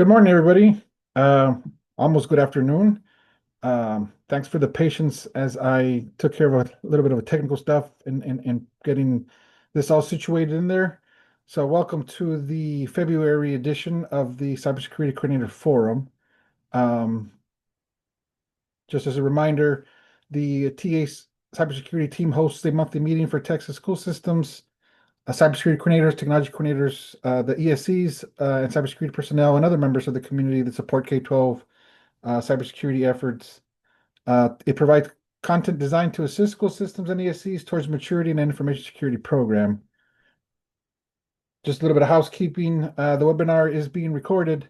Good morning, everybody. Almost good afternoon. Thanks for the patience as I took care of a little bit of a technical stuff and getting this all situated in there. So, welcome to the February edition of the Cybersecurity Coordinator Forum. Um, just as a reminder, the TA Cybersecurity team hosts a monthly meeting for Texas school systems, cybersecurity coordinators, technology coordinators, the ESCs, and cybersecurity personnel, and other members of the community that support K-12 cybersecurity efforts. It provides content designed to assist school systems and ESCs towards maturity in an information security program. Just a little bit of housekeeping. The webinar is being recorded.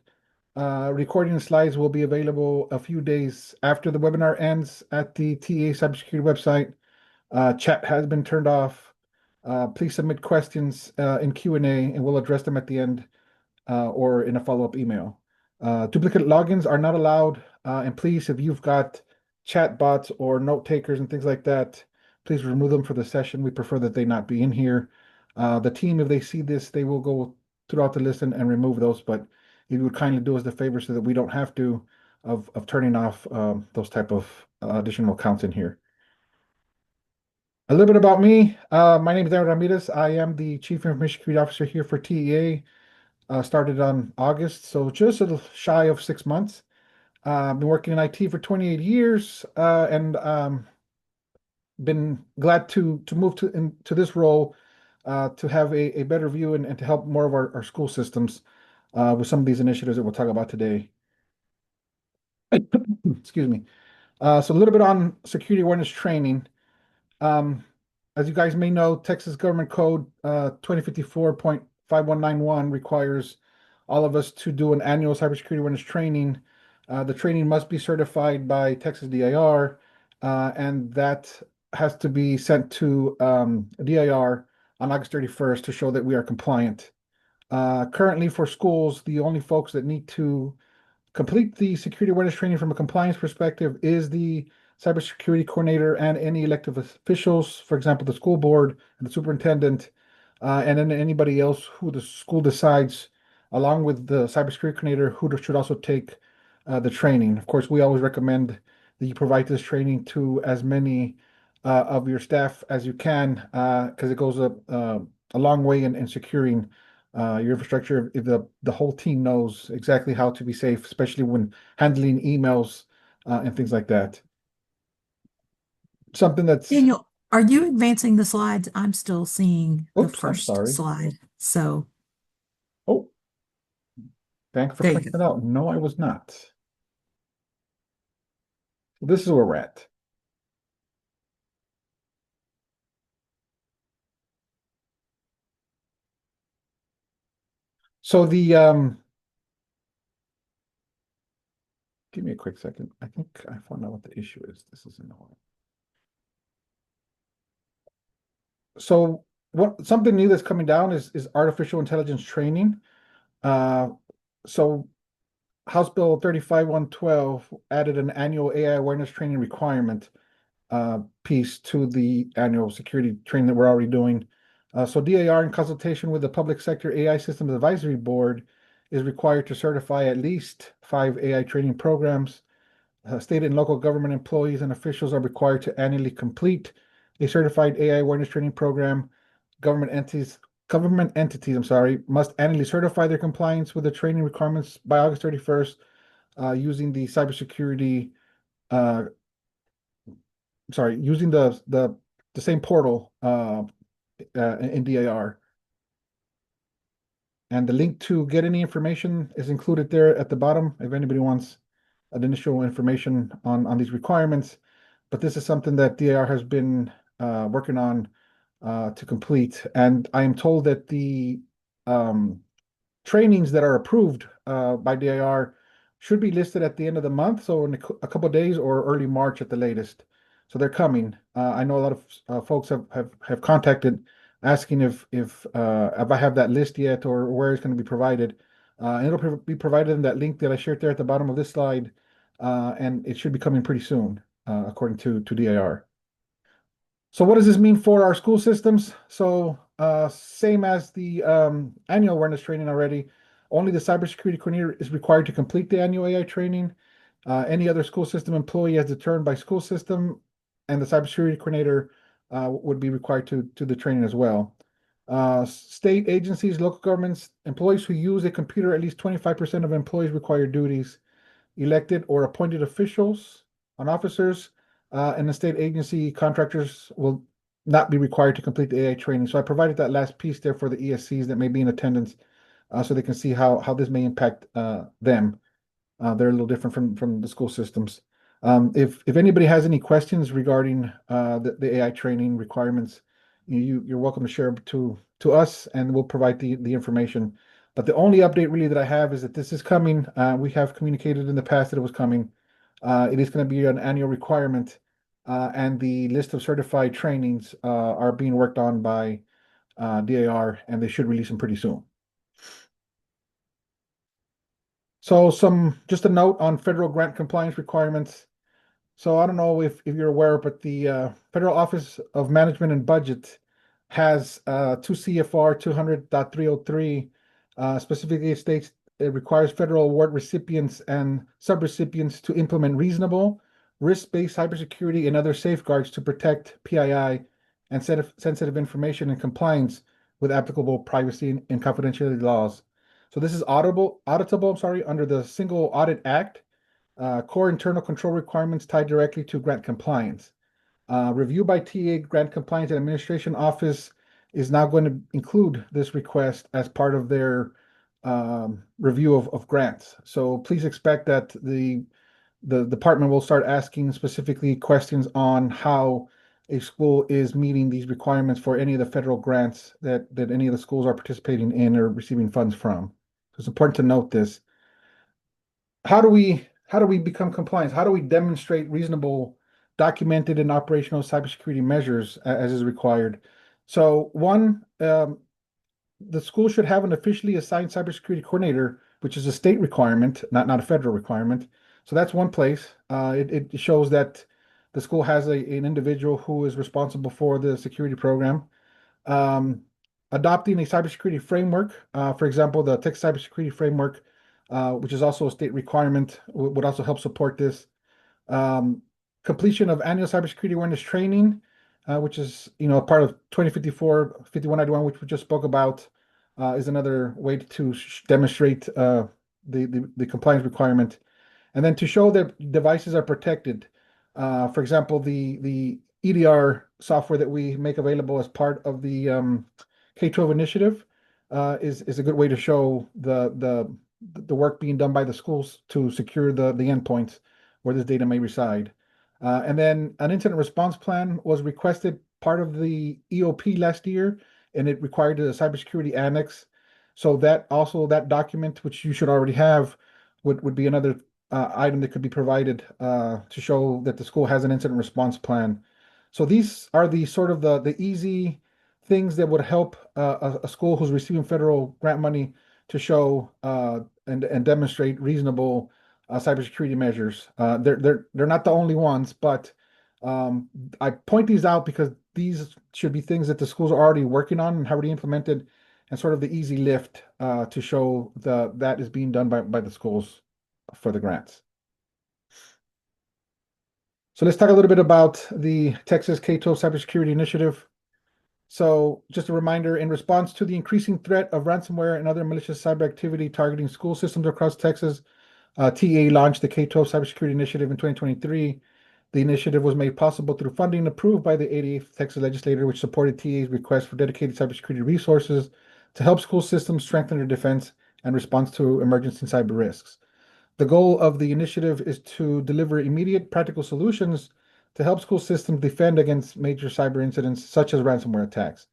Recording the slides will be available a few days after the webinar ends at the TA cybersecurity website. Chat has been turned off. Please submit questions in Q&A, and we'll address them at the end or in a follow-up email. Duplicate logins are not allowed, and please, if you've got chat bots or note takers and things like that, please remove them for the session. We prefer that they not be in here. The team, if they see this, they will go throughout the list and remove those, but if you would kindly do us the favor so that we don't have to of turning off those type of additional accounts in here. A little bit about me. My name is Aaron Ramirez. I am the Chief Information Security Officer here for TEA. Started on August, so just a little shy of 6 months. Been working in IT for 28 years, and been glad to move into this role to have a better view and to help more of our school systems with some of these initiatives that we'll talk about today. Excuse me. So a little bit on security awareness training. Um, as you guys may know, Texas Government Code 2054.5191 requires all of us to do an annual cybersecurity awareness training. The training must be certified by Texas DIR, and that has to be sent to DIR on August 31st to show that we are compliant. Currently, for schools, the only folks that need to complete the security awareness training from a compliance perspective is the cybersecurity coordinator and any elected officials, for example, the school board and the superintendent, and then anybody else who the school decides, along with the cybersecurity coordinator, who should also take the training. Of course, we always recommend that you provide this training to as many of your staff as you can, because it goes a long way in securing your infrastructure if the whole team knows exactly how to be safe, especially when handling emails and things like that. Something that's, Daniel, are you advancing the slides? I'm still seeing the oops, I'm first sorry. slide. So Oh, thank you for there you pointing go. it out. No, I was not. This is where we're at. So give me a quick second. I think I found out what the issue is. This is annoying. So something new that's coming down is artificial intelligence training. Uh, so House Bill 35112 added an annual AI awareness training requirement piece to the annual security training that we're already doing. So DAR, in consultation with the Public Sector AI Systems Advisory Board, is required to certify at least 5 AI training programs. State and local government employees and officials are required to annually complete a certified AI awareness training program. Government entities, I'm sorry, must annually certify their compliance with the training requirements by August 31st using the cybersecurity, uh, using the same portal in DIR. And the link to get any information is included there at the bottom if anybody wants additional information on these requirements. But this is something that DIR has been working on to complete. And I am told that the um, trainings that are approved by DIR should be listed at the end of the month, so in a couple of days or early March at the latest. So they're coming. I know a lot of folks have contacted asking if I have that list yet or where it's going to be provided. And it'll be provided in that link that I shared there at the bottom of this slide, and it should be coming pretty soon, according to DIR. So what does this mean for our school systems? So same as the annual awareness training already, Only the cybersecurity coordinator is required to complete the annual AI training. Any other school system employee as determined by school system and the cybersecurity coordinator would be required to do the training as well. State agencies, local governments, employees who use a computer, at least 25% of employees require duties. Elected or appointed officials and officers and the state agency contractors will not be required to complete the AI training. So I provided that last piece there for the ESCs that may be in attendance so they can see how this may impact them. They're a little different from the school systems. If anybody has any questions regarding the AI training requirements, you're welcome to share to us, and we'll provide the information. But the only update really that I have is that this is coming. We have communicated in the past that it was coming. It is going to be an annual requirement, and the list of certified trainings are being worked on by DAR, and they should release them pretty soon. So just a note on federal grant compliance requirements. So I don't know if you're aware, but the Federal Office of Management and Budget has 2 CFR 200.303 specifically states it requires federal award recipients and subrecipients to implement reasonable, risk-based cybersecurity and other safeguards to protect PII and sensitive information in compliance with applicable privacy and confidentiality laws. So this is auditable, I'm sorry, under the Single Audit Act, core internal control requirements tied directly to grant compliance. Review by TA Grant Compliance and Administration Office is now going to include this request as part of their review of grants. So please expect that the department will start asking specifically questions on how a school is meeting these requirements for any of the federal grants that any of the schools are participating in or receiving funds from. So it's important to note this. How do we become compliant? How do we demonstrate reasonable, documented, and operational cybersecurity measures as is required? So one, the school should have an officially assigned cybersecurity coordinator, which is a state requirement, not a federal requirement. So that's one place. It shows that the school has an individual who is responsible for the security program. Um, Adopting a cybersecurity framework, for example, the Texas Cybersecurity Framework, which is also a state requirement, would also help support this. Um, Completion of annual cybersecurity awareness training, which is a part of 2054, 5191, which we just spoke about, is another way to demonstrate the compliance requirement. And then to show that devices are protected. For example, the EDR software that we make available as part of the K-12 initiative is a good way to show the work being done by the schools to secure the endpoints where this data may reside. And then an incident response plan was requested part of the EOP last year, and it required a cybersecurity annex. So that document, which you should already have, would be another item that could be provided to show that the school has an incident response plan. So these are the sort of the easy things that would help a school who's receiving federal grant money to show and demonstrate reasonable cybersecurity measures. They're not the only ones, but I point these out because these should be things that the schools are already working on and have already implemented, and sort of the easy lift to show that is being done by the schools for the grants. So let's talk a little bit about the Texas K-12 Cybersecurity Initiative. So just a reminder, in response to the increasing threat of ransomware and other malicious cyber activity targeting school systems across Texas, TA launched the K-12 Cybersecurity Initiative in 2023. The initiative was made possible through funding approved by the 88th Texas legislature, which supported TA's request for dedicated cybersecurity resources to help school systems strengthen their defense and response to emergency cyber risks. The goal of the initiative is to deliver immediate practical solutions to help school systems defend against major cyber incidents such as ransomware attacks.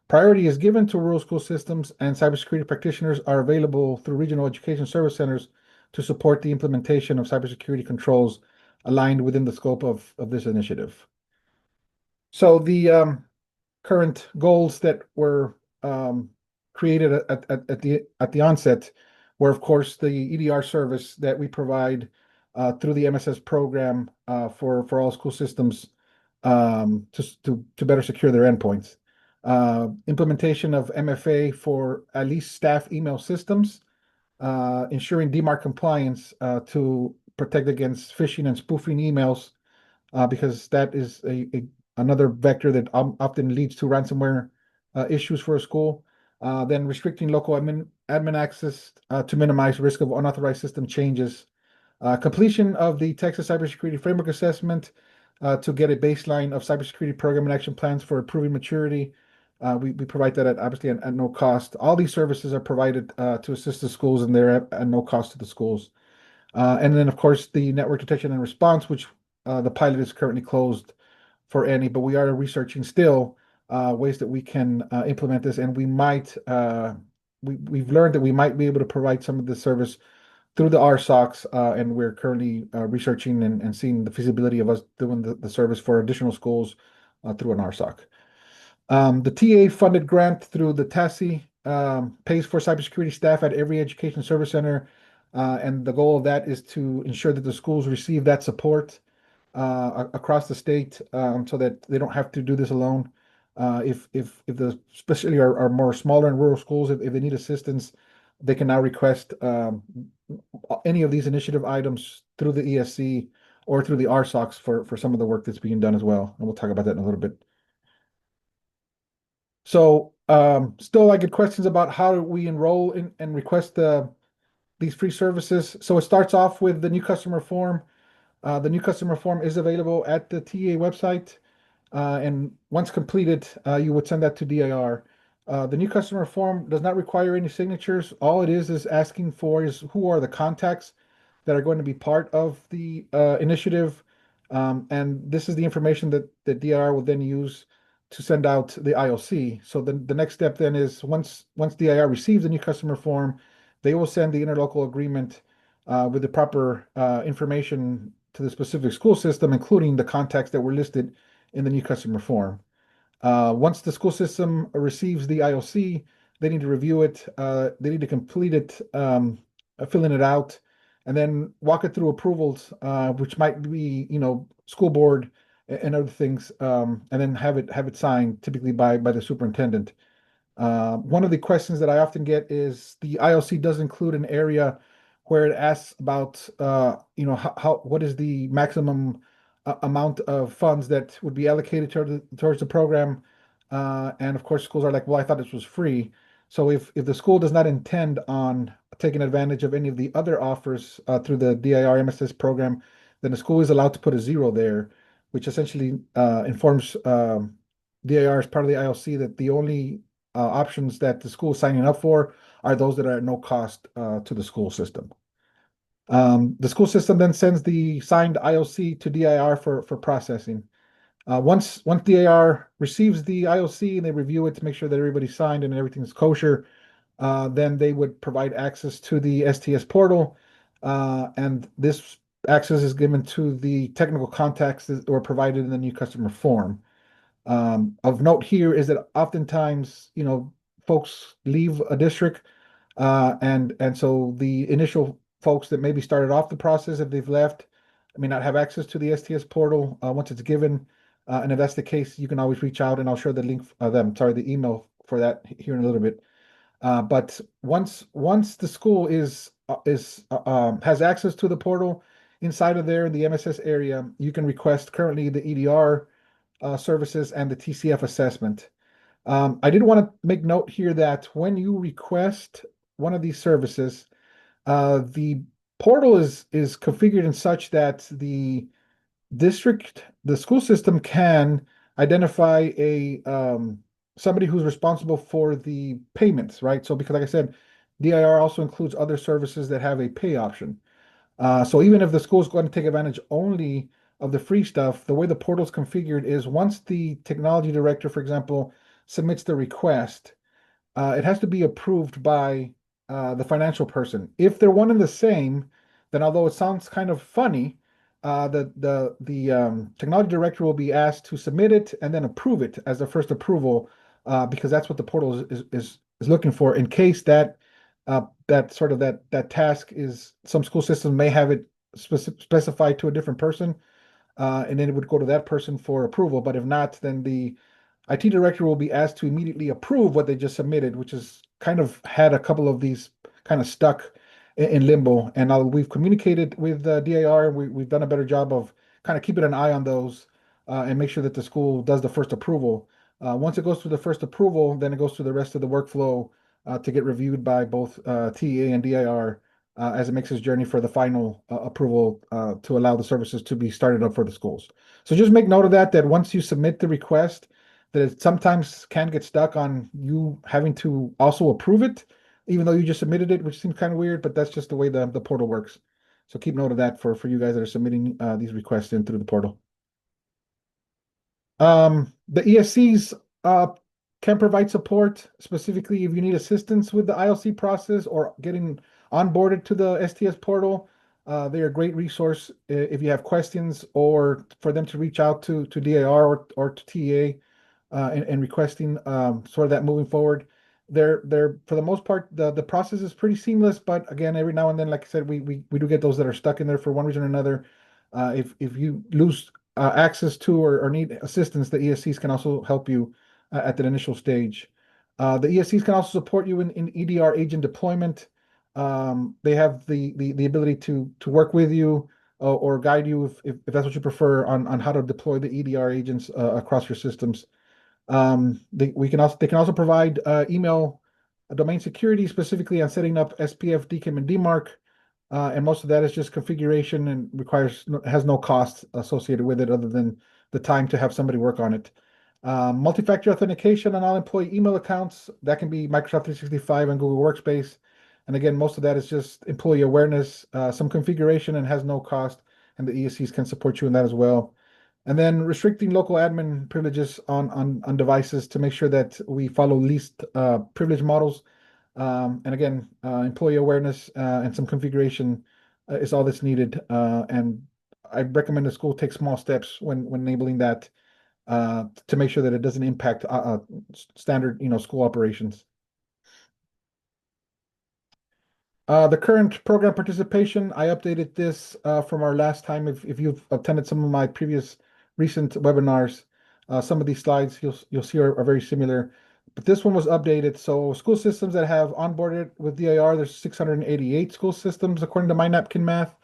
Priority is given to rural school systems, and cybersecurity practitioners are available through regional education service centers to support the implementation of cybersecurity controls aligned within the scope of this initiative. So the current goals that were created at the onset were, of course, the EDR service that we provide through the MSS program for all school systems to better secure their endpoints. Implementation of MFA for at least staff email systems, ensuring DMARC compliance to protect against phishing and spoofing emails, because that is another vector that often leads to ransomware issues for a school. Then restricting local admin access to minimize risk of unauthorized system changes. Completion of the Texas Cybersecurity Framework Assessment to get a baseline of cybersecurity program and action plans for improving maturity. We provide that obviously at no cost. All these services are provided to assist the schools, and they're at no cost to the schools. And then, of course, the network detection and response, which the pilot is currently closed for any, but we are researching still ways that we can implement this, and we've learned that we might be able to provide some of this service through the RSOCs, and we're currently researching and seeing the feasibility of us doing the service for additional schools through an RSOC. The TA funded grant through the TASI pays for cybersecurity staff at every education service center, and the goal of that is to ensure that the schools receive that support across the state, so that they don't have to do this alone. If the especially are more smaller and rural schools, if they need assistance, they can now request any of these initiative items through the ESC or through the RSOCs for some of the work that's being done as well. And we'll talk about that in a little bit. So still I get questions about how do we enroll in and request these free services. So it starts off with the new customer form. The new customer form is available at the TA website. And once completed, you would send that to DIR. The new customer form does not require any signatures. All it is asking for is who are the contacts that are going to be part of the initiative. And this is the information that DIR will then use to send out the IOC. So the next step then is once DIR receives the new customer form, they will send the interlocal agreement with the proper information to the specific school system, including the contacts that were listed in the new customer form. Once the school system receives the IOC, they need to review it. They need to complete it, filling it out, and then walk it through approvals, which might be, school board and other things, and then have it signed, typically by the superintendent. One of the questions that I often get is the IOC does include an area where it asks about, what is the maximum amount of funds that would be allocated towards the program. And of course, schools are like, well, I thought this was free. So if the school does not intend on taking advantage of any of the other offers through the DIR MSS program, then the school is allowed to put a zero there, which essentially informs DIR as part of the IOC that the only options that the school is signing up for are those that are at no cost to the school system. The school system then sends the signed IOC to DIR for processing. Once DIR receives the IOC and they review it to make sure that everybody's signed and everything's kosher, then they would provide access to the STS portal, and this access is given to the technical contacts that were provided in the new customer form. Of note here is that oftentimes, folks leave a district, and so the initial folks that maybe started off the process, if they've left, may not have access to the STS portal once it's given. And if that's the case, you can always reach out, and I'll share the link, the email for that here in a little bit. But once the school has access to the portal inside of there in the MSS area, you can request currently the EDR services and the TCF assessment. I did want to make note here that when you request one of these services, the portal is configured in such that the school system can identify somebody who's responsible for the payments, right? So because like I said, DIR also includes other services that have a pay option. So even if the school is going to take advantage only of the free stuff, the way the portal is configured is once the technology director, for example, submits the request, it has to be approved by the financial person. If they're one and the same, then although it sounds kind of funny, the technology director will be asked to submit it and then approve it as the first approval, because that's what the portal is looking for. In case that that task is some school systems may have it specified to a different person, and then it would go to that person for approval. But if not, then the IT director will be asked to immediately approve what they just submitted, which has kind of had a couple of these kind of stuck in limbo. And we've communicated with DAR. We've done a better job of kind of keeping an eye on those and make sure that the school does the first approval. Once it goes through the first approval, then it goes through the rest of the workflow to get reviewed by both TEA and DIR as it makes its journey for the final approval to allow the services to be started up for the schools. So just make note of that, that once you submit the request, that it sometimes can get stuck on you having to also approve it, even though you just submitted it, which seems kind of weird, but that's just the way the portal works. So keep note of that for you guys that are submitting these requests in through the portal. The ESCs can provide support specifically if you need assistance with the ILC process or getting onboarded to the STS portal. They're a great resource if you have questions or for them to reach out to DAR or to TA and requesting sort of that moving forward. They're for the most part the process is pretty seamless, but again, every now and then, like I said, we do get those that are stuck in there for one reason or another. If you lose access to or need assistance, the ESCs can also help you at that initial stage. The ESCs can also support you in EDR agent deployment. They have the ability to work with you or guide you if that's what you prefer on how to deploy the EDR agents across your systems. They can also provide email domain security specifically on setting up SPF, DKIM, and DMARC. And most of that is just configuration and has no cost associated with it other than the time to have somebody work on it. Multi-factor authentication on all employee email accounts, that can be Microsoft 365 and Google Workspace. And again, most of that is just employee awareness, some configuration, and has no cost. And the ESCs can support you in that as well. And then restricting local admin privileges on devices to make sure that we follow least privilege models. And again, employee awareness and some configuration is all that's needed. And I recommend the school take small steps when enabling that to make sure that it doesn't impact standard, school operations. The current program participation, I updated this from our last time. If you've attended some of my previous recent webinars, some of these slides you'll see are very similar, but this one was updated. So school systems that have onboarded with DIR, there's 688 school systems according to my napkin math.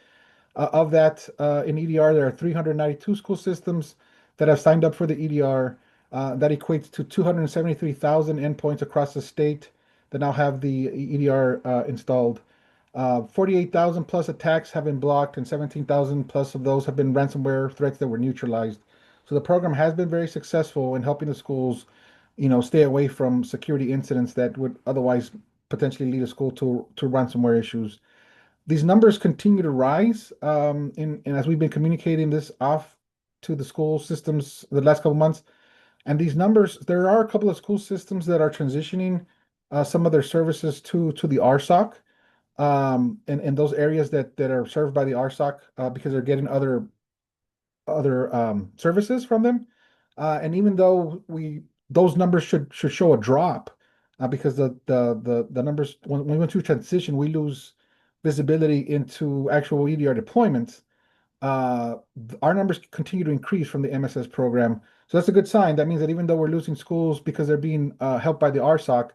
Of that, in EDR, there are 392 school systems that have signed up for the EDR. That equates to 273,000 endpoints across the state that now have the EDR installed. 48,000 plus attacks have been blocked, and 17,000 plus of those have been ransomware threats that were neutralized. So the program has been very successful in helping the schools, stay away from security incidents that would otherwise potentially lead a school to ransomware issues. These numbers continue to rise, and as we've been communicating this off to the school systems the last couple months, and these numbers, there are a couple of school systems that are transitioning some of their services to the RSOC, in those areas that are served by the RSOC because they're getting other services from them. And even though those numbers should show a drop because the numbers when we went through transition, we lose visibility into actual EDR deployments. uh, our numbers continue to increase from the MSS program. So that's a good sign. That means that even though we're losing schools because they're being helped by the RSOC,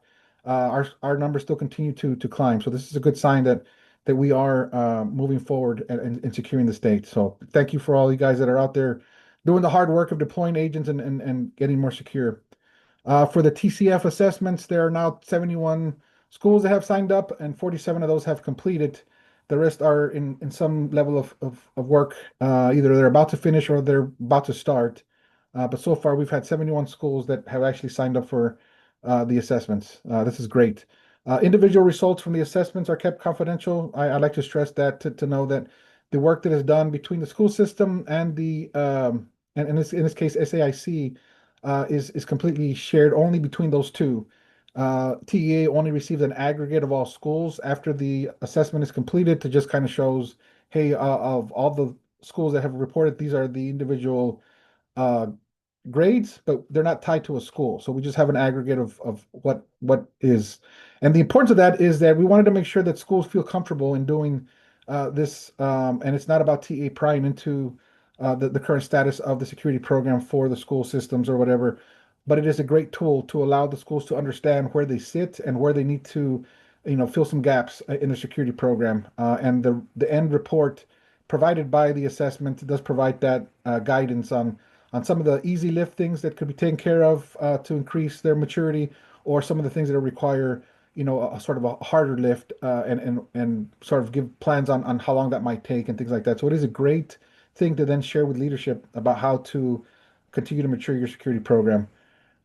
our numbers still continue to climb. So this is a good sign that we are moving forward and securing the state. So thank you for all you guys that are out there doing the hard work of deploying agents and getting more secure. For the TCF assessments, there are now 71 schools that have signed up, and 47 of those have completed. The rest are in some level of work. Either they're about to finish or they're about to start. But so far, we've had 71 schools that have actually signed up for the assessments. This is great. Individual results from the assessments are kept confidential. I like to stress that to know that the work that is done between the school system and and in this case SAIC is completely shared only between those two. TEA only receives an aggregate of all schools after the assessment is completed to just kind of shows, hey, of all the schools that have reported, these are the individual uh, grades, but they're not tied to a school. So we just have an aggregate of what is. And the importance of that is that we wanted to make sure that schools feel comfortable in doing this, and it's not about TA prying into the current status of the security program for the school systems or whatever, but it is a great tool to allow the schools to understand where they sit and where they need to fill some gaps in the security program. And the end report provided by the assessment does provide that guidance on some of the easy lift things that could be taken care of to increase their maturity, or some of the things that require a sort of a harder lift, and sort of give plans on how long that might take and things like that. So it is a great thing to then share with leadership about how to continue to mature your security program.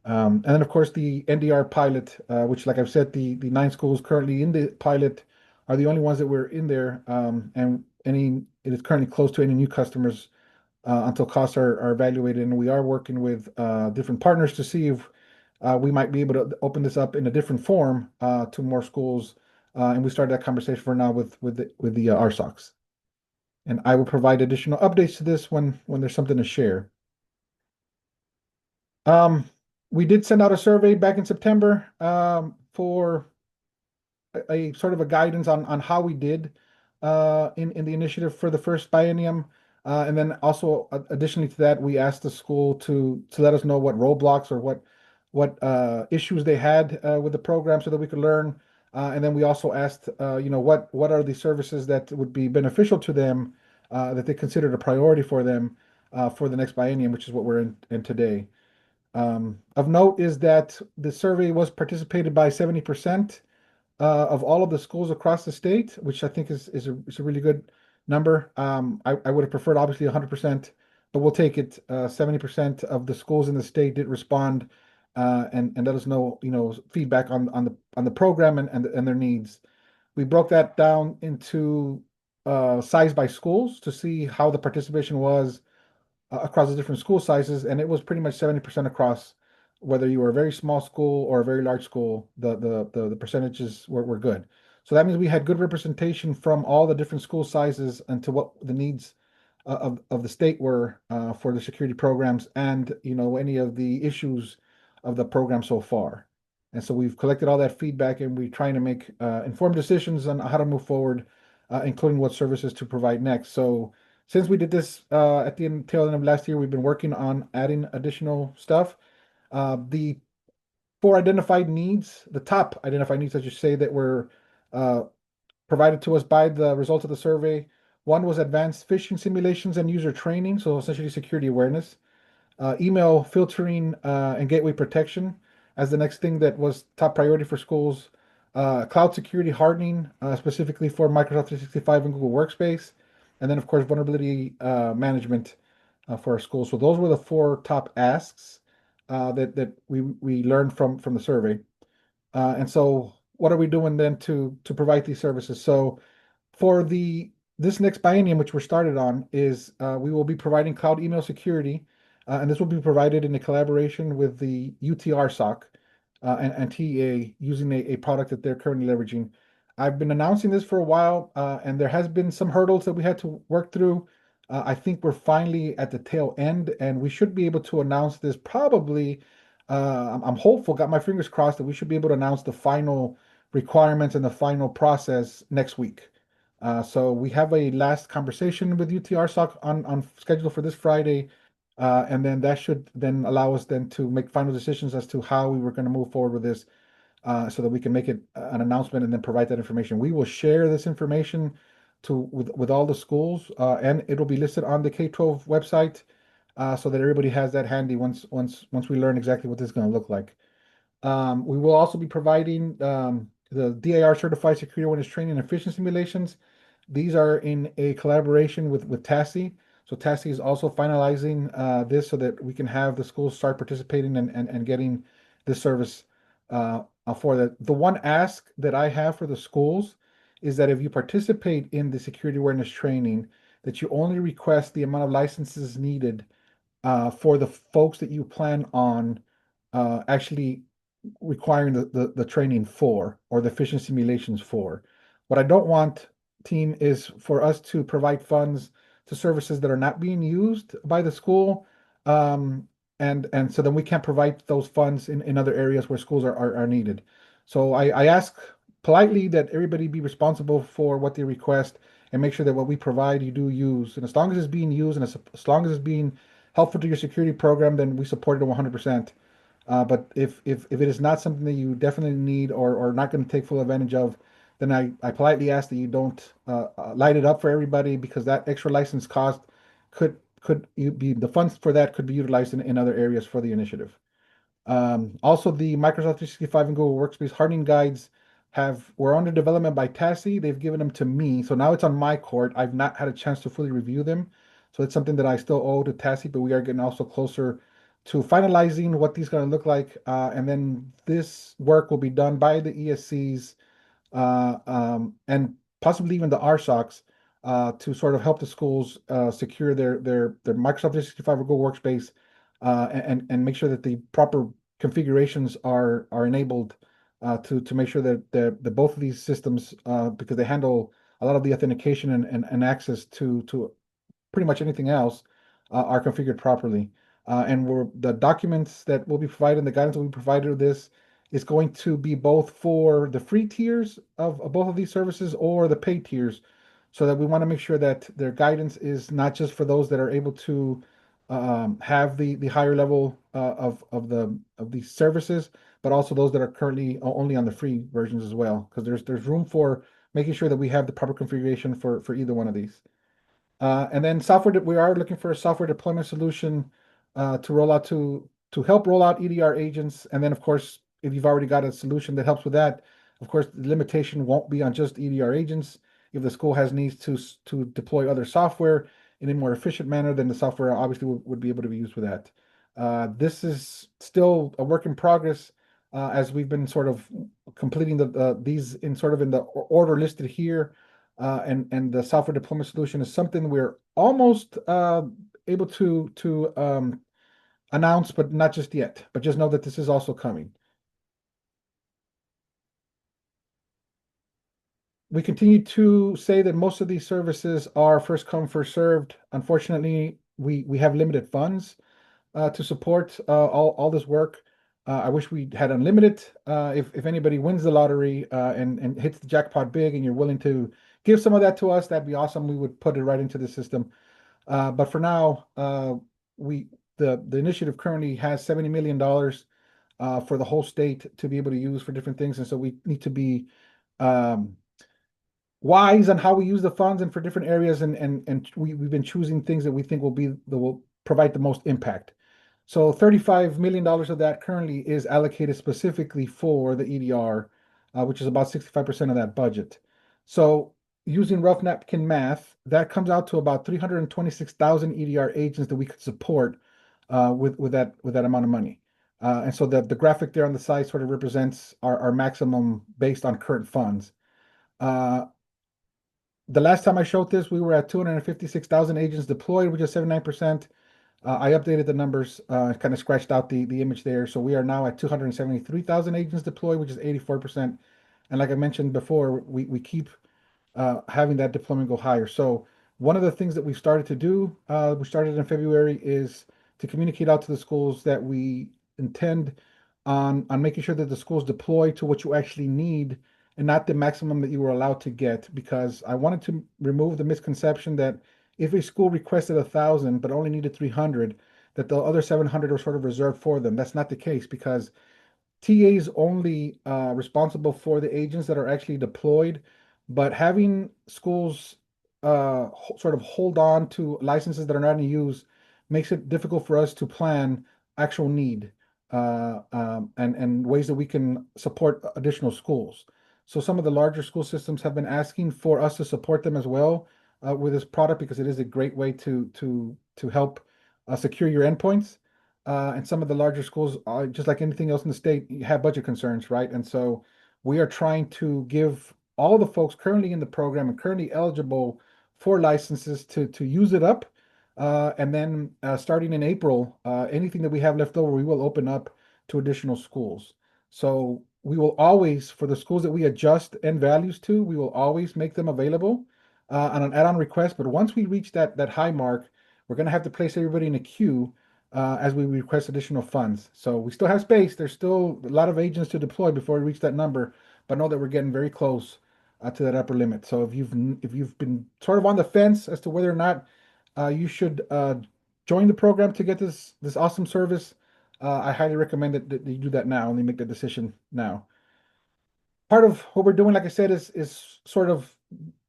And then, of course, the NDR pilot, which, like I've said, the 9 schools currently in the pilot are the only ones that were in there. And it is currently closed to any new customers until costs are evaluated. And we are working with different partners to see if we might be able to open this up in a different form to more schools. And we started that conversation for now with the RSOCs. And I will provide additional updates to this when there's something to share. Um, we did send out a survey back in September for a sort of a guidance on how we did in the initiative for the first biennium. And then also additionally to that, we asked the school to let us know what roadblocks or what issues they had with the program so that we could learn. And then we also asked, what are the services that would be beneficial to them, that they considered a priority for them for the next biennium, which is what we're in today. Of note is that the survey was participated by 70% of all of the schools across the state, which I think is a really good number. I would have preferred obviously 100%, but we'll take it. 70% of the schools in the state did respond, and let us know, feedback on the program and their needs. We broke that down into size by schools to see how the participation was across the different school sizes, and it was pretty much 70% across, whether you were a very small school or a very large school. The percentages were good. So that means we had good representation from all the different school sizes and to what the needs of the state were for the security programs, and any of the issues of the program so far. And so we've collected all that feedback, and we're trying to make informed decisions on how to move forward, including what services to provide next. So since we did this at the tail end of last year, we've been working on adding additional stuff. The top identified needs, I should say, that were uh, provided to us by the results of the survey. One was advanced phishing simulations and user training, so essentially security awareness. Email filtering and gateway protection as the next thing that was top priority for schools. Cloud security hardening, specifically for Microsoft 365 and Google Workspace. And then, of course, vulnerability management for our schools. So those were the 4 top asks that we learned from the survey. And so what are we doing then to provide these services? So for this next biennium, which we're started on, is we will be providing cloud email security, and this will be provided in a collaboration with the UTR SOC and TEA, using a product that they're currently leveraging. I've been announcing this for a while, and there has been some hurdles that we had to work through. I think we're finally at the tail end, and we should be able to announce this probably. I'm hopeful, got my fingers crossed, that we should be able to announce the final requirements and the final process next week. So we have a last conversation with UTR SOC on schedule for this Friday, and then that should then allow us then to make final decisions as to how we were going to move forward with this, so that we can make it an announcement and then provide that information. We will share this information with all the schools, and it'll be listed on the K-12 website, so that everybody has that handy once we learn exactly what this is going to look like. We will also be providing the DAR certified security awareness training and phishing simulations. These are in a collaboration with TASI. So TASI is also finalizing this so that we can have the schools start participating and getting this service for that. The one ask that I have for the schools is that if you participate in the security awareness training, that you only request the amount of licenses needed for the folks that you plan on actually requiring the training for, or the phishing simulations for. What I don't want, team, is for us to provide funds to services that are not being used by the school. And so then we can't provide those funds in other areas where schools are needed. So I ask politely that everybody be responsible for what they request, and make sure that what we provide you do use. And as long as it's being used, and as long as it's being helpful to your security program, then we support it 100%. But if it is not something that you definitely need or not going to take full advantage of, then I politely ask that you don't light it up for everybody because that extra license cost could you be the funds for that could be utilized in other areas for the initiative. Also, the Microsoft 365 and Google Workspace hardening guides were under development by TASI. They've given them to me, so now it's on my court. I've not had a chance to fully review them, so it's something that I still owe to TASI. But we are getting also closer to finalizing what these are going to look like, and then this work will be done by the ESCs and possibly even the RSOCs to sort of help the schools secure their Microsoft 365 or Google Workspace and make sure that the proper configurations are enabled to make sure that the both of these systems because they handle a lot of the authentication and access to pretty much anything else are configured properly. The documents that will be provided, and the guidance that we provided with this is going to be both for the free tiers of both of these services or the paid tiers, so that we want to make sure that their guidance is not just for those that are able to have the higher level of these services, but also those that are currently only on the free versions as well, because there's room for making sure that we have the proper configuration for either one of these. And then we are looking for a software deployment solution to roll out to help roll out EDR agents. And then, of course, if you've already got a solution that helps with that, of course, the limitation won't be on just EDR agents. If the school has needs to deploy other software in a more efficient manner, then the software obviously would be able to be used for that. This is still a work in progress as we've been sort of completing these in sort of in the order listed here and the software deployment solution is something we're almost able to announce, but not just yet. But just know that this is also coming. We continue to say that most of these services are first come, first served. Unfortunately, we have limited funds to support all this work. I wish we had unlimited. If anybody wins the lottery and hits the jackpot big and you're willing to give some of that to us, that'd be awesome. We would put it right into the system. But for now, we the initiative currently has $70 million for the whole state to be able to use for different things, and so we need to be um, wise on how we use the funds and for different areas, and we've been choosing things that we think will provide the most impact. So $35 million of that currently is allocated specifically for the EDR, which is about 65% of that budget. So using rough napkin math, that comes out to about 326,000 EDR agents that we could support with that amount of money. And so the graphic there on the side sort of represents our maximum based on current funds. Uh, the last time I showed this, we were at 256,000 agents deployed, which is 79%. I updated the numbers, kind of scratched out the image there. So we are now at 273,000 agents deployed, which is 84%. And like I mentioned before, we keep having that deployment go higher. So one of the things that we started to do, we started in February, is to communicate out to the schools that we intend on making sure that the schools deploy to what you actually need and not the maximum that you were allowed to get. Because I wanted to remove the misconception that if a school requested 1,000 but only needed 300, that the other 700 are sort of reserved for them. That's not the case because TA is only responsible for the agents that are actually deployed, but having schools sort of hold on to licenses that are not in use makes it difficult for us to plan actual need and ways that we can support additional schools. So some of the larger school systems have been asking for us to support them as well with this product because it is a great way to help secure your endpoints. And some of the larger schools, just like anything else in the state, have budget concerns, right? And so we are trying to give all the folks currently in the program and currently eligible for licenses to use it up. And then starting in April, anything that we have left over, we will open up to additional schools. So we will always, for the schools that we adjust end values to, we will always make them available on an add-on request. But once we reach that high mark, we're going to have to place everybody in a queue as we request additional funds. So we still have space. There's still a lot of agents to deploy before we reach that number, but know that we're getting very close to that upper limit. So if you've been sort of on the fence as to whether or not you should join the program to get this awesome service, I highly recommend that you do that now and you make the decision now. Part of what we're doing, like I said, is sort of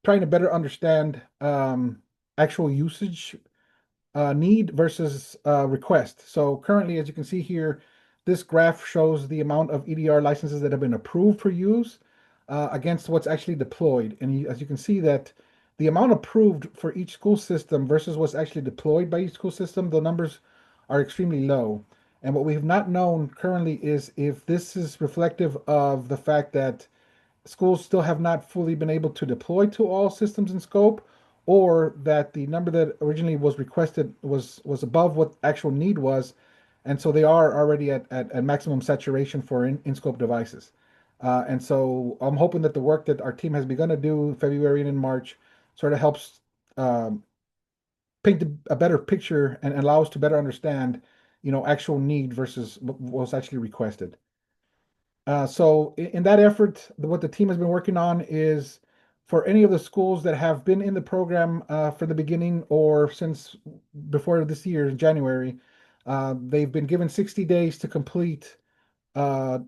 trying to better understand actual usage need versus request. So currently, as you can see here, this graph shows the amount of EDR licenses that have been approved for use against what's actually deployed. And as you can see that the amount approved for each school system versus what's actually deployed by each school system, the numbers are extremely low. And what we have not known currently is if this is reflective of the fact that schools still have not fully been able to deploy to all systems in scope, or that the number that originally was requested was above what actual need was, and so they are already at maximum saturation for in scope devices. And so I'm hoping that the work that our team has begun to do in February and in March sort of helps um, paint a better picture and allow us to better understand, actual need versus what was actually requested. So in that effort, what the team has been working on is for any of the schools that have been in the program for the beginning or since before this year, January, they've been given 60 days to complete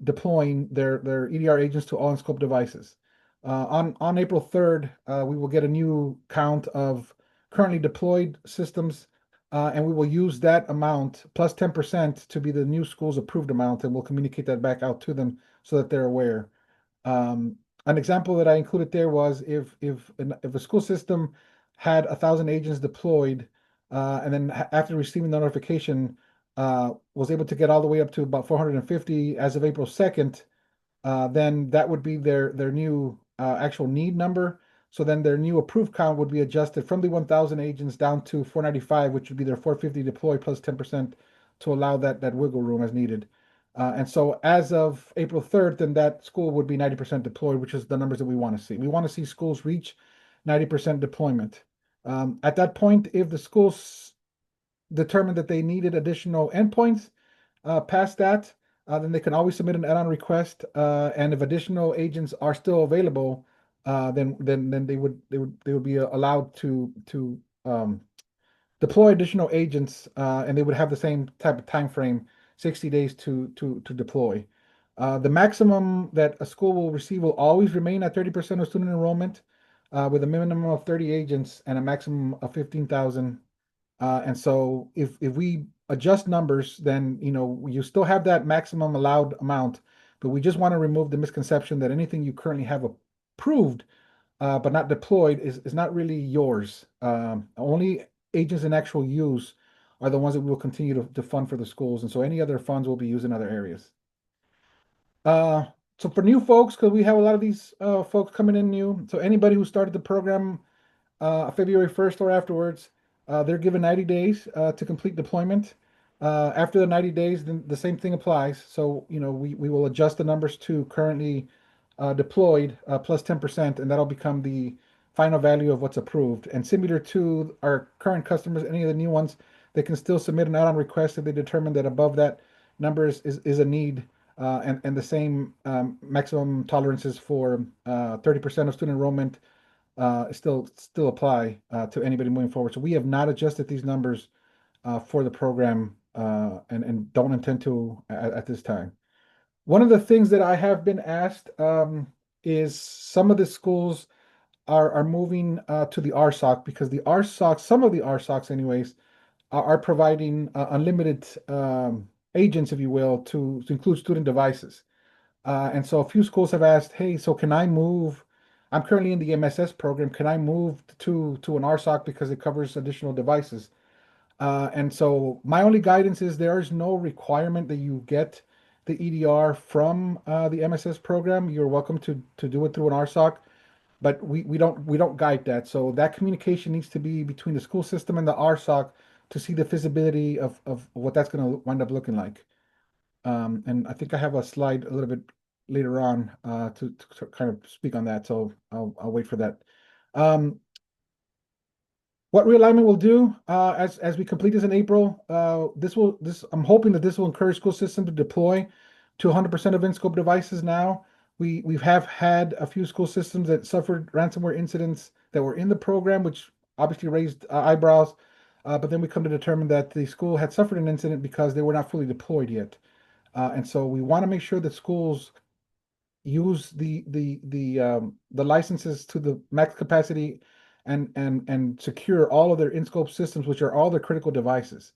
deploying their EDR agents to all in-scope devices. On April 3rd, we will get a new count of currently deployed systems, and we will use that amount plus 10% to be the new school's approved amount, and we'll communicate that back out to them so that they're aware. Um, an example that I included there was if a school system had 1,000 agents deployed, and then after receiving the notification, was able to get all the way up to about 450 as of April 2nd, then that would be their new actual need number. So then their new approved count would be adjusted from the 1,000 agents down to 495, which would be their 450 deploy plus 10% to allow that wiggle room as needed. And so as of April 3rd, then that school would be 90% deployed, which is the numbers that we want to see. We want to see schools reach 90% deployment. At that point, if the schools determined that they needed additional endpoints past that, then they can always submit an add-on request. And if additional agents are still available, then they would be allowed to deploy additional agents, and they would have the same type of time frame, 60 days to deploy. The maximum that a school will receive will always remain at 30% of student enrollment, with a minimum of 30 agents and a maximum of 15,000. And so if we adjust numbers, then you still have that maximum allowed amount, but we just want to remove the misconception that anything you currently have approved but not deployed is not really yours. Only agents in actual use are the ones that we will continue to fund for the schools, and so any other funds will be used in other areas. Uh, so for new folks, because we have a lot of these folks coming in new, so anybody who started the program February 1st or afterwards, they're given 90 days to complete deployment. After the 90 days, then the same thing applies. So, we will adjust the numbers to currently deployed plus 10%, and that'll become the final value of what's approved. And similar to our current customers, any of the new ones, they can still submit an add-on request if they determine that above that number is a need. And the same maximum tolerances for 30% of student enrollment still apply to anybody moving forward. So we have not adjusted these numbers for the program and don't intend to at this time. One of the things that I have been asked is some of the schools are moving to the RSOC because the RSOC, some of the RSOCs anyways, are providing unlimited agents, if you will, to include student devices. And so a few schools have asked, hey, so can I move? I'm currently in the MSS program. Can I move to an RSOC because it covers additional devices? And so my only guidance is there is no requirement that you get the EDR from the MSS program. You're welcome to do it through an RSOC, but we don't guide that. So that communication needs to be between the school system and the RSOC to see the feasibility of what that's going to wind up looking like. And I think I have a slide a little bit later on to kind of speak on that. So I'll wait for that. Um, what realignment will do as we complete this in April, this I'm hoping that this will encourage school system to deploy to 100% of in-scope devices now. We have had a few school systems that suffered ransomware incidents that were in the program, which obviously raised eyebrows. But then we come to determine that the school had suffered an incident because they were not fully deployed yet. And so we want to make sure that schools use the licenses to the max capacity and secure all of their in-scope systems, which are all their critical devices.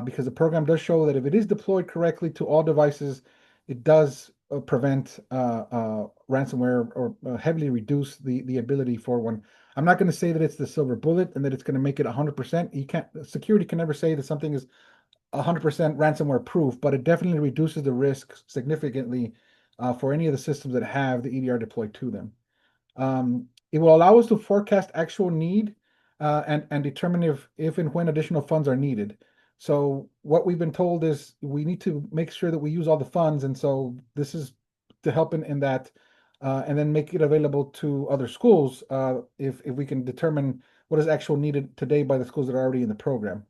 Because the program does show that if it is deployed correctly to all devices, it does prevent ransomware or heavily reduce the ability for one. I'm not going to say that it's the silver bullet and that it's going to make it 100%. You can't, security can never say that something is 100% ransomware proof, but it definitely reduces the risk significantly for any of the systems that have the EDR deployed to them. It will allow us to forecast actual need and determine if and when additional funds are needed. So what we've been told is we need to make sure that we use all the funds, and so this is to help in that, and then make it available to other schools if we can determine what is actual needed today by the schools that are already in the program.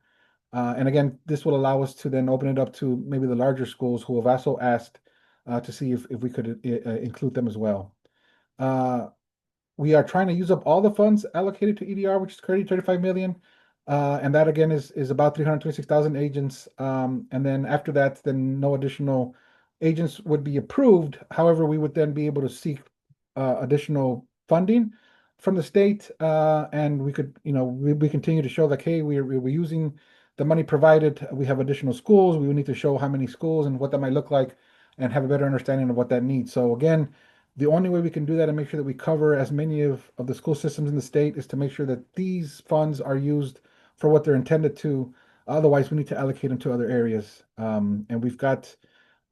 And again, this will allow us to then open it up to maybe the larger schools who have also asked to see if we could include them as well. Uh, we are trying to use up all the funds allocated to EDR, which is currently 35 million. And that again is about 326,000 agents. And then after that, then no additional agents would be approved. However, we would then be able to seek additional funding from the state. And we could, we continue to show like, hey, we're using the money provided. We have additional schools. We would need to show how many schools and what that might look like and have a better understanding of what that needs. So again, the only way we can do that and make sure that we cover as many of the school systems in the state is to make sure that these funds are used for what they're intended to. Otherwise, we need to allocate them to other areas. And we've got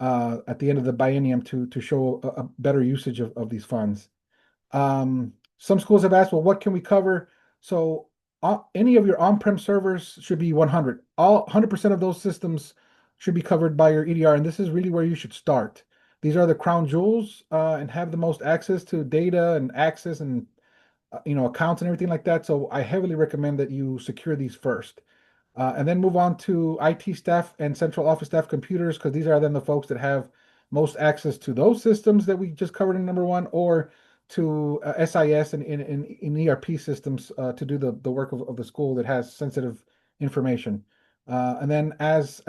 at the end of the biennium to show a better usage of these funds. Some schools have asked, well, what can we cover? So any of your on-prem servers should be 100. All 100% of those systems should be covered by your EDR, and this is really where you should start. These are the crown jewels and have the most access to data and access and accounts and everything like that. So I heavily recommend that you secure these first. And then move on to IT staff and central office staff computers, because these are then the folks that have most access to those systems that we just covered in number one, or to SIS and in ERP systems to do the work of the school that has sensitive information. And then as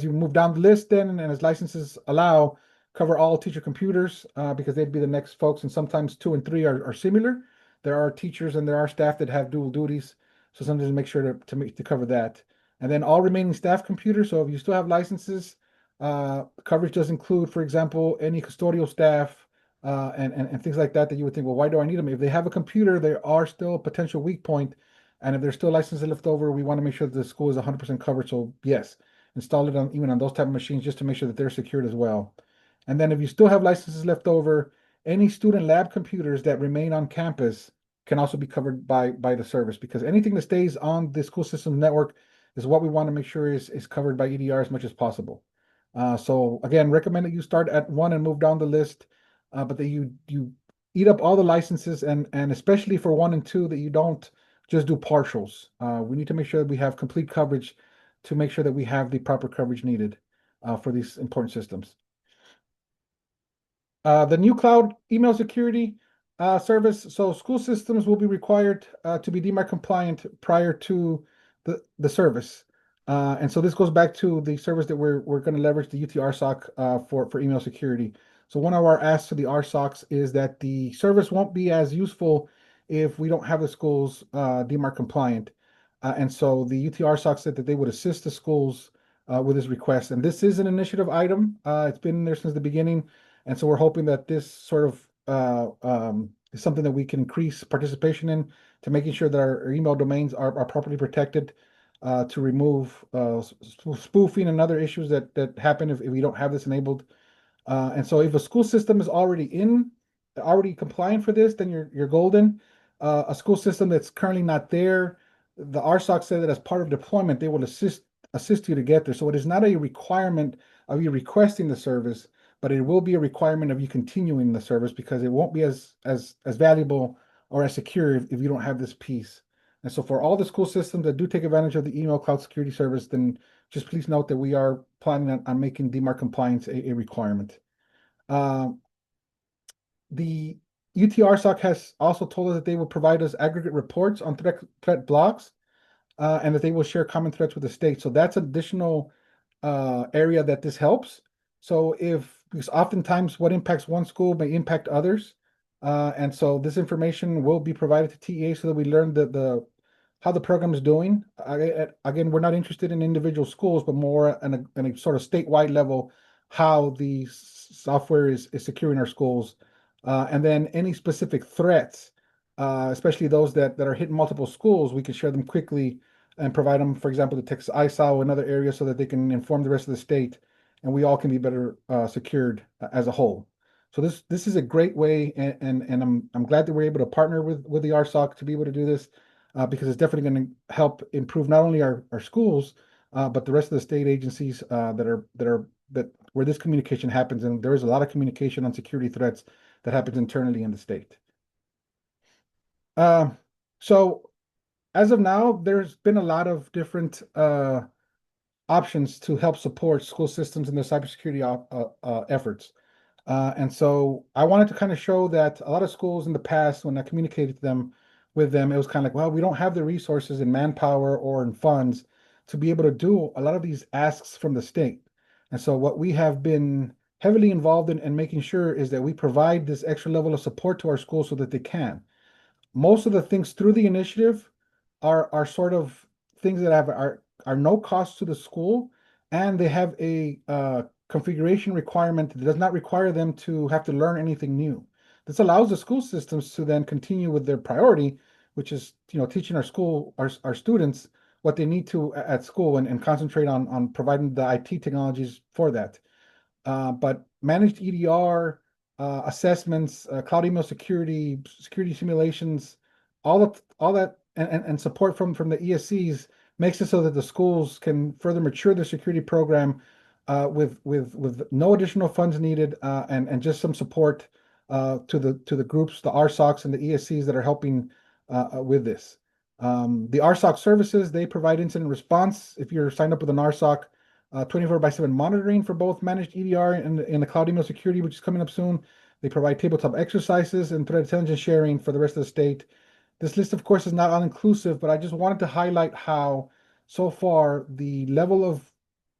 you move down the list, then and as licenses allow, cover all teacher computers because they'd be the next folks, and sometimes two and three are similar. There are teachers and there are staff that have dual duties. So sometimes make sure to cover that. And then all remaining staff computers. So if you still have licenses, coverage does include, for example, any custodial staff and things like that you would think, well, why do I need them? If they have a computer, there are still a potential weak point. And if there's still licenses left over, we want to make sure that the school is 100% covered. So yes, install it even on those type of machines just to make sure that they're secured as well. And then if you still have licenses left over, any student lab computers that remain on campus can also be covered by the service, because anything that stays on the school system network is what we want to make sure is covered by EDR as much as possible. So again, recommend that you start at one and move down the list, but that you eat up all the licenses and especially for one and two that you don't just do partials. We need to make sure that we have complete coverage to make sure that we have the proper coverage needed for these important systems. The new cloud email security service. So school systems will be required to be DMARC compliant prior to the service. And so this goes back to the service that we're going to leverage, the UT-RSOC for email security. So one of our asks to the RSOCs is that the service won't be as useful if we don't have the schools DMARC compliant. And so the UT-RSOC said that they would assist the schools with this request. And this is an initiative item. It's been there since the beginning. And so we're hoping that this sort of is something that we can increase participation in, to making sure that our email domains are properly protected, to remove spoofing and other issues that happen if we don't have this enabled. And so if a school system is already compliant for this, then you're golden. A school system that's currently not there, the RSOC said that as part of deployment, they will assist you to get there. So it is not a requirement of you requesting the service, but it will be a requirement of you continuing the service, because it won't be as valuable or as secure if you don't have this piece. And so for all the school systems that do take advantage of the email cloud security service, then just please note that we are planning on making DMARC compliance a requirement. The UTRSOC has also told us that they will provide us aggregate reports on threat blocks. and that they will share common threats with the state. So that's additional area that this helps. So because oftentimes what impacts one school may impact others, and so this information will be provided to TEA so that we learn the how the program is doing. Again, we're not interested in individual schools, but more in a sort of statewide level, how the software is securing our schools, and then any specific threats, especially those that are hitting multiple schools, we can share them quickly and provide them, for example, to Texas ISAL and other areas so that they can inform the rest of the state, and we all can be better secured as a whole. So this is a great way, and I'm glad that we're able to partner with the RSOC to be able to do this, because it's definitely going to help improve not only our schools, but the rest of the state agencies that where this communication happens, and there is a lot of communication on security threats that happens internally in the state. Uh, so as of now, there's been a lot of different options to help support school systems in their cybersecurity efforts. And so I wanted to kind of show that a lot of schools in the past, when I communicated with them, it was kind of like, well, we don't have the resources and manpower or in funds to be able to do a lot of these asks from the state. And so what we have been heavily involved in and making sure is that we provide this extra level of support to our schools so that they can. Most of the things through the initiative are sort of things that are no cost to the school, and they have a configuration requirement that does not require them to have to learn anything new. This allows the school systems to then continue with their priority, which is teaching our students what they need to at school, and concentrate on providing the IT technologies for that. But managed EDR, assessments, cloud email security, security simulations, all that, and support from the ESCs makes it so that the schools can further mature their security program with no additional funds needed, and just some support to the groups, the RSOCs and the ESCs that are helping with this. The RSOC services, they provide incident response. If you're signed up with an RSOC, 24/7 monitoring for both managed EDR and the cloud email security, which is coming up soon. They provide tabletop exercises and threat intelligence sharing for the rest of the state. This list, of course, is not all inclusive, but I just wanted to highlight how so far the level of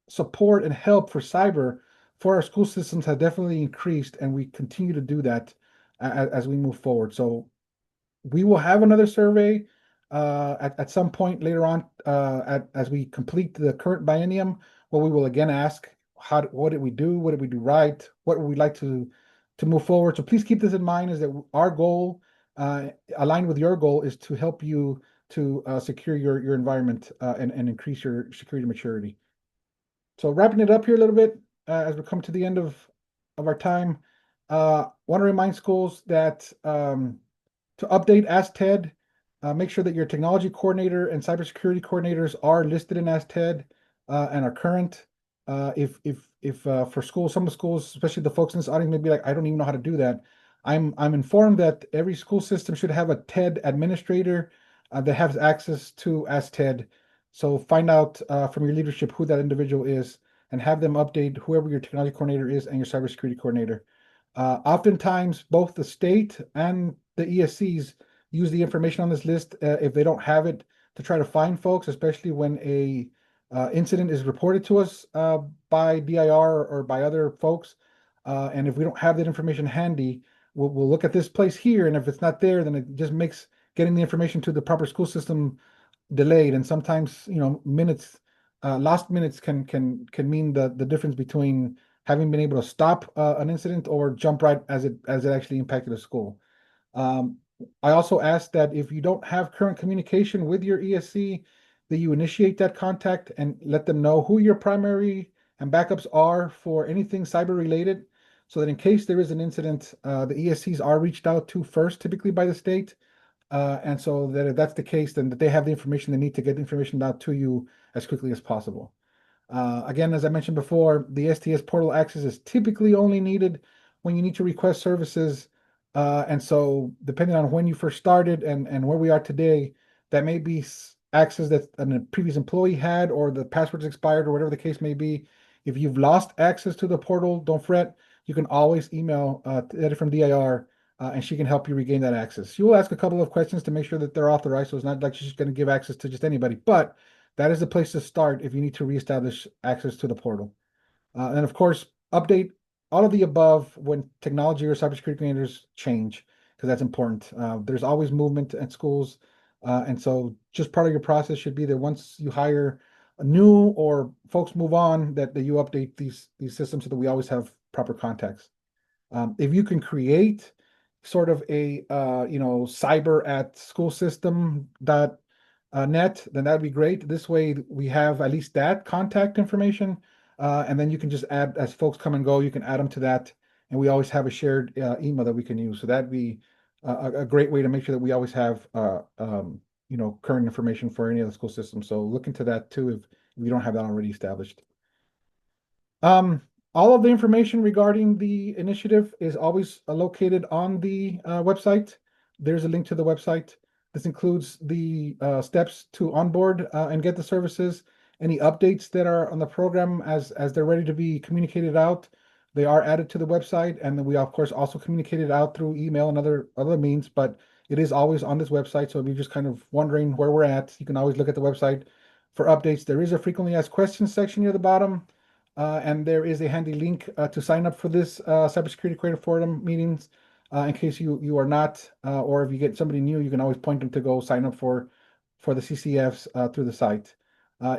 support and help for cyber for our school systems has definitely increased, and we continue to do that as we move forward. So we will have another survey at some point later on, as we complete the current biennium, where we will again ask what did we do, what did we do right, what would we like to move forward. So please keep this in mind, is that our goal, aligned with your goal, is to help you to secure your environment, and increase your security maturity. So wrapping it up here a little bit, as we come to the end of our time, want to remind schools that to update Ask Ted, make sure that your technology coordinator and cybersecurity coordinators are listed in Ask Ted, and are current. If for schools, some of the schools, especially the folks in this audience, may be like, I don't even know how to do that. I'm informed that every school system should have a TED administrator that has access to Ask Ted. So find out from your leadership who that individual is, and have them update whoever your technology coordinator is and your cybersecurity coordinator. Oftentimes, both the state and the ESCs use the information on this list, if they don't have it, to try to find folks, especially when a incident is reported to us by DIR or by other folks. And if we don't have that information handy, we'll look at this place here, and if it's not there, then it just makes getting the information to the proper school system delayed. And sometimes, minutes, lost minutes can mean the difference between having been able to stop an incident or jump right as it actually impacted a school. Um, I also ask that if you don't have current communication with your ESC, that you initiate that contact and let them know who your primary and backups are for anything cyber related, so that in case there is an incident, the ESCs are reached out to first, typically by the state. And so that if that's the case, then that they have the information they need to get the information out to you as quickly as possible. Again, as I mentioned before, the STS portal access is typically only needed when you need to request services. And so depending on when you first started and where we are today, that may be access that a previous employee had, or the password's expired, or whatever the case may be. If you've lost access to the portal, don't fret. You can always email Eddie from DIR, and she can help you regain that access. She will ask a couple of questions to make sure that they're authorized, so it's not like she's going to give access to just anybody, but that is the place to start if you need to reestablish access to the portal. And of course, update all of the above when technology or cybersecurity standards change, because that's important. There's always movement at schools. And so just part of your process should be that once you hire a new or folks move on, that you update these systems so that we always have proper context. If you can create sort of a cyber at school system dot net, then that'd be great. This way we have at least that contact information, and then you can just add as folks come and go, you can add them to that, and we always have a shared email that we can use. So that'd be a great way to make sure that we always have current information for any of the school systems. So look into that too if we don't have that already established. Um, all of the information regarding the initiative is always located on the website. There's a link to the website. This includes the steps to onboard and get the services, any updates that are on the program as they're ready to be communicated out. They are added to the website, and then we of course also communicate it out through email and other means, but it is always on this website. So if you're just kind of wondering where we're at, you can always look at the website for updates. There is a frequently asked questions section near the bottom. And there is a handy link to sign up for this Cybersecurity Creator Forum meetings. In case you are not, or if you get somebody new, you can always point them to go sign up for the CCFs through the site.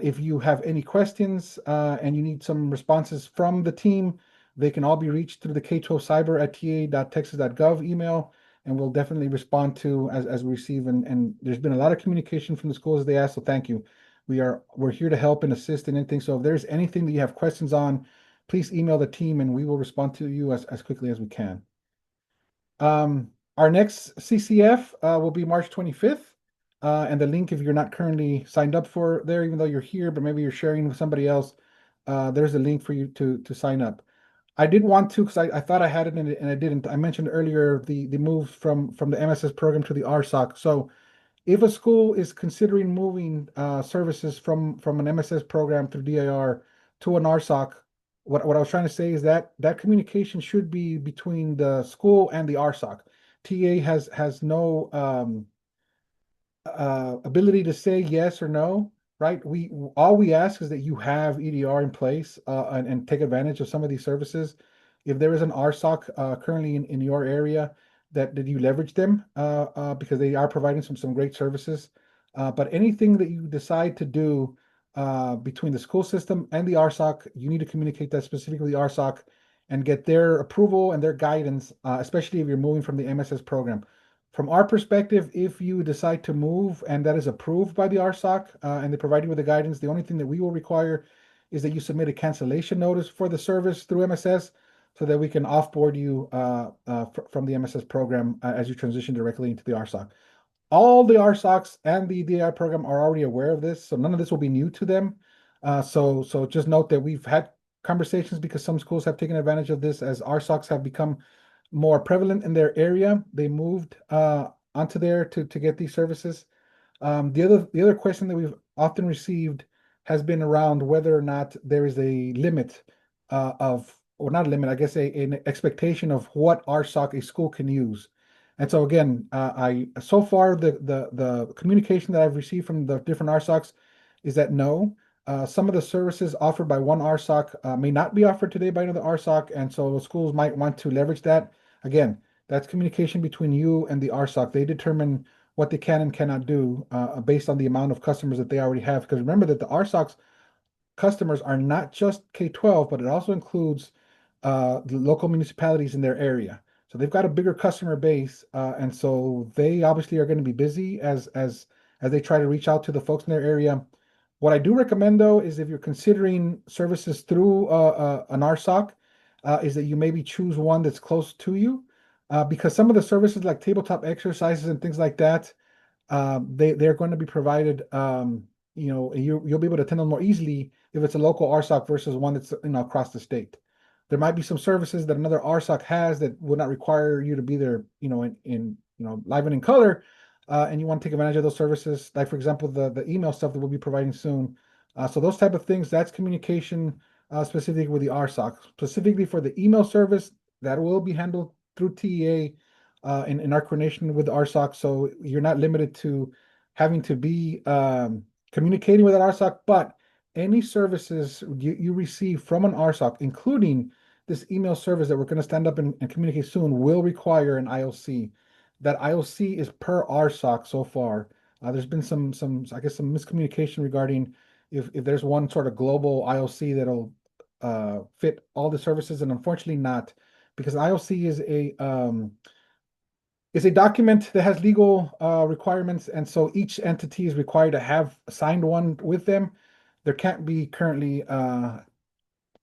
If you have any questions and you need some responses from the team, they can all be reached through the K12cyber at ta.texas.gov email, and we'll definitely respond to as we receive. And there's been a lot of communication from the schools as they ask, so thank you. We're here to help and assist in anything. So if there's anything that you have questions on, please email the team and we will respond to you as quickly as we can. Our next CCF will be March 25th. And the link, if you're not currently signed up for there, even though you're here, but maybe you're sharing with somebody else, there's a link for you to sign up. I did want to, because I thought I had it and I didn't. I mentioned earlier the move from the MSS program to the RSOC. So if a school is considering moving services from an MSS program through DIR to an RSOC, what I was trying to say is that that communication should be between the school and the RSOC. TA has no ability to say yes or no, right? We all we ask is that you have EDR in place and take advantage of some of these services. If there is an RSOC currently in your area, that you leverage them because they are providing some great services. But anything that you decide to do between the school system and the RSOC, you need to communicate that specifically to the RSOC and get their approval and their guidance, especially if you're moving from the MSS program. From our perspective, if you decide to move and that is approved by the RSOC and they provide you with the guidance, the only thing that we will require is that you submit a cancellation notice for the service through MSS so that we can offboard you from the MSS program as you transition directly into the RSOC. All the RSOCs and the DI program are already aware of this, so none of this will be new to them. So just note that we've had conversations because some schools have taken advantage of this as RSOCs have become more prevalent in their area. They moved onto there to get these services. The other question that we've often received has been around whether or not there is a limit or not a limit, I guess an expectation of what RSOC a school can use. And so again, I so far the communication that I've received from the different RSOCs is that no, some of the services offered by one RSOC may not be offered today by another RSOC, and so schools might want to leverage that. Again, that's communication between you and the RSOC. They determine what they can and cannot do based on the amount of customers that they already have. Because remember that the RSOCs customers are not just K-12, but it also includes the local municipalities in their area. So they've got a bigger customer base, and so they obviously are going to be busy as they try to reach out to the folks in their area. What I do recommend though is if you're considering services through an RSOC, is that you maybe choose one that's close to you, because some of the services like tabletop exercises and things like that, they're going to be provided. You'll be able to attend them more easily if it's a local RSOC versus one that's across the state. There might be some services that another RSOC has that would not require you to be there, in live and in color, and you want to take advantage of those services. Like for example, the email stuff that we'll be providing soon. So those type of things, that's communication specifically with the RSOC. Specifically for the email service, that will be handled through TEA in our coordination with the RSOC. So you're not limited to having to be communicating with an RSOC, but any services you receive from an RSOC, including this email service that we're going to stand up and communicate soon, will require an IOC. That IOC is per RSOC so far. There's been some I guess some miscommunication regarding if there's one sort of global IOC that'll fit all the services, and unfortunately not, because IOC is a document that has legal requirements, and so each entity is required to have signed one with them. There can't be currently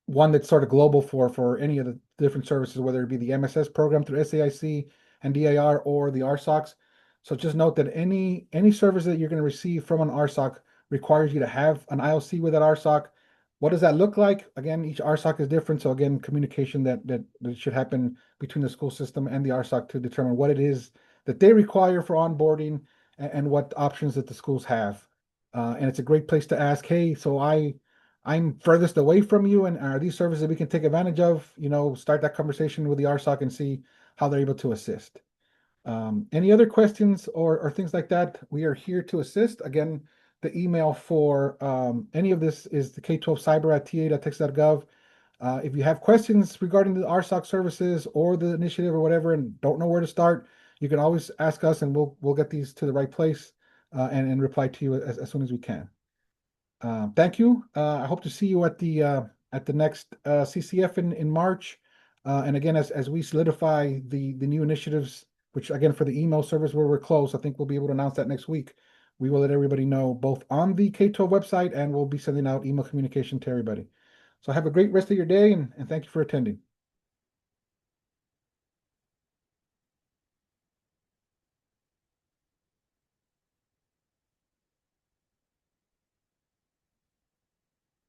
one that's sort of global for any of the different services, whether it be the MSS program through SAIC and DIR or the RSOCs. So just note that any service that you're going to receive from an RSOC requires you to have an IOC with that RSOC. What does that look like? Again, each RSOC is different. So again, communication that should happen between the school system and the RSOC to determine what it is that they require for onboarding and what options that the schools have. And it's a great place to ask, hey, I'm furthest away from you, and are these services we can take advantage of? Start that conversation with the RSOC and see how they're able to assist. Any other questions or things like that? We are here to assist. Again, the email for any of this is the K12cyber@ta.texas.gov. If you have questions regarding the RSOC services or the initiative or whatever, and don't know where to start, you can always ask us, and we'll get these to the right place and reply to you as soon as we can. Thank you. I hope to see you at the next CCF in March. And again, as we solidify the new initiatives, which again for the email service where we're close, I think we'll be able to announce that next week. We will let everybody know both on the K12 website, and we'll be sending out email communication to everybody. So have a great rest of your day, and thank you for attending.